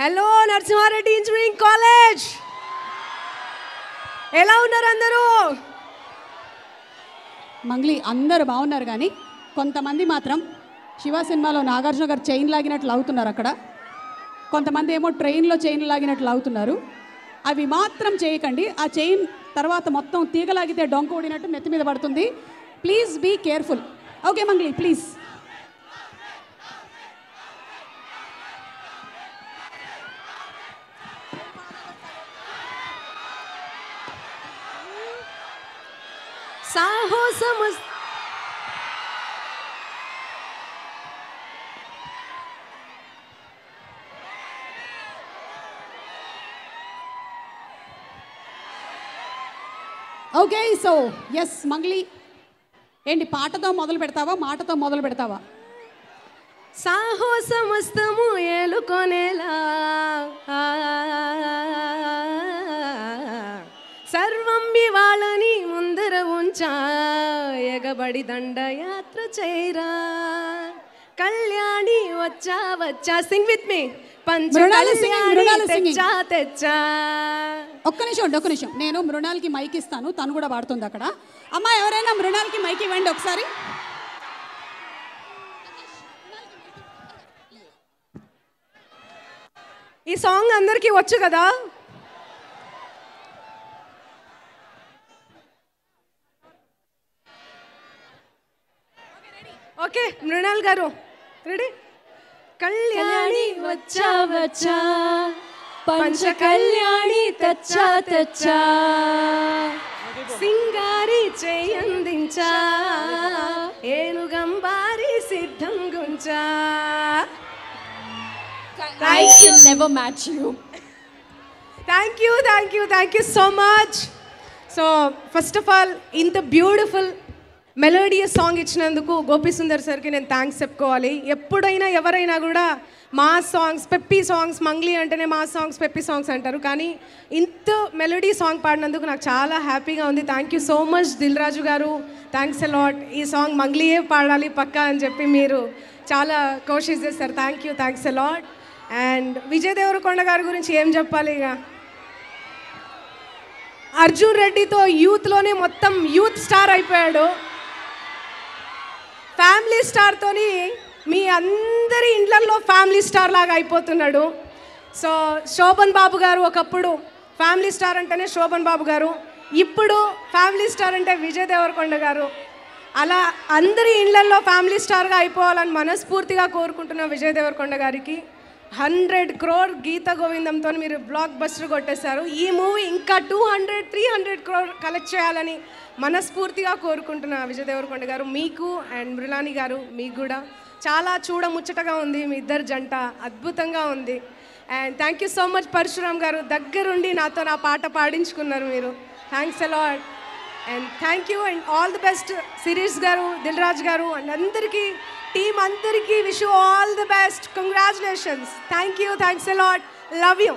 Hello Narasimha Reddy engineering college, ఎలా ఉన్నారు అందరూ? మంగ్లీ అందరూ బాగున్నారు, కానీ కొంతమంది మాత్రం శివ సినిమాలో నాగార్జున గారు చైన్ లాగినట్లు అవుతున్నారు. అక్కడ కొంతమంది ఏమో ట్రైన్లో చైన్ లాగినట్లు అవుతున్నారు. అవి మాత్రం చేయకండి. ఆ చైన్ తర్వాత మొత్తం తీగలాగితే డొంక ఓడినట్టు నెత్తి మీద పడుతుంది. Please be careful. Okay Mangli, please. సాహసం ఓకే, సో ఎస్ మంగ్లీ, ఏంటి పాటతో మొదలు పెడతావా మాటతో మొదలు పెడతావా? సాహసమస్తము ఏలుకొనేలా సర్వం వాళ్ళని ముందర ఉంచా, ఎగబడి దండయాత్ర చేయరా కళ్యాణి వచ్చా వచ్చా. Sing with me. తెచ్చా. ఒక్క నిమిషం, నేను మృణాల్కి మైక్ ఇస్తాను, తను కూడా పాడుతుంది అక్కడ. అమ్మా ఎవరైనా మృణాల్కి మైక్ ఇవ్వండి ఒకసారి. ఈ సాంగ్ అందరికీ వచ్చు కదా? ఓకే మృణాల్ గారు రెడీ? కళ్యాణి వచ్చా వచ్చా, పంచ కళ్యాణి తెచ్చా తెచ్చా, సింగారి చేయందించా, ఏనుగంబారి సిద్ధం గుంచా. I can never match you. Thank you so much. So first of all, ఇంత బ్యూటిఫుల్ మెలోడియస్ సాంగ్ ఇచ్చినందుకు గోపి సుందర్ సార్కి నేను థ్యాంక్స్ చెప్పుకోవాలి. ఎప్పుడైనా ఎవరైనా కూడా మా సాంగ్స్ పెప్పీ సాంగ్స్, మంగ్లీ అంటేనే మా సాంగ్స్ పెప్పీ సాంగ్స్ అంటారు, కానీ ఇంత మెలోడీ సాంగ్ పాడినందుకు నాకు చాలా హ్యాపీగా ఉంది. Thank you so much Dil Raju garu, thanks a lot. ఈ సాంగ్ మంగ్లీయే పాడాలి పక్కా అని చెప్పి మీరు చాలా కోషిష్ చేస్తారు. Thanks a lot. And Vijay Devarakonda గారి గురించి ఏం చెప్పాలి, ఇక అర్జున్ రెడ్డితో యూత్లోనే మొత్తం యూత్ స్టార్ అయిపోయాడు. ఫ్యామిలీ స్టార్తోని మీ అందరి ఇండ్లల్లో ఫ్యామిలీ స్టార్ లాగా అయిపోతున్నాడు. సో శోభన్ బాబు గారు ఒకప్పుడు ఫ్యామిలీ స్టార్ అంటేనే శోభన్ బాబు గారు, ఇప్పుడు ఫ్యామిలీ స్టార్ అంటే విజయ్ దేవరకొండ గారు. అలా అందరి ఇండ్లల్లో ఫ్యామిలీ స్టార్గా అయిపోవాలని మనస్ఫూర్తిగా కోరుకుంటున్న విజయ్ దేవరకొండ గారికి 100 crore గీత గోవిందంతో మీరు బ్లాక్ బస్టర్ కొట్టేశారు. ఈ మూవీ ఇంకా 200-300 crore కలెక్ట్ చేయాలని మనస్ఫూర్తిగా కోరుకుంటున్న విజయ్ దేవరకొండ గారు, మీకు అండ్ మృణాని గారు మీకు కూడా చాలా చూడముచ్చటగా ఉంది. మీ ఇద్దరు జంట అద్భుతంగా ఉంది. And thank you so much Parashuram గారు, దగ్గరుండి నాతో నా పాట పాడించుకున్నారు మీరు. Thanks a lot. And thank you and all the best Sirish గారు, దిల్ రాజు గారు అండ్ అందరికీ టీమ్ అందరికీ wish you all the best. Congratulations. Thank you, thanks a lot, love you.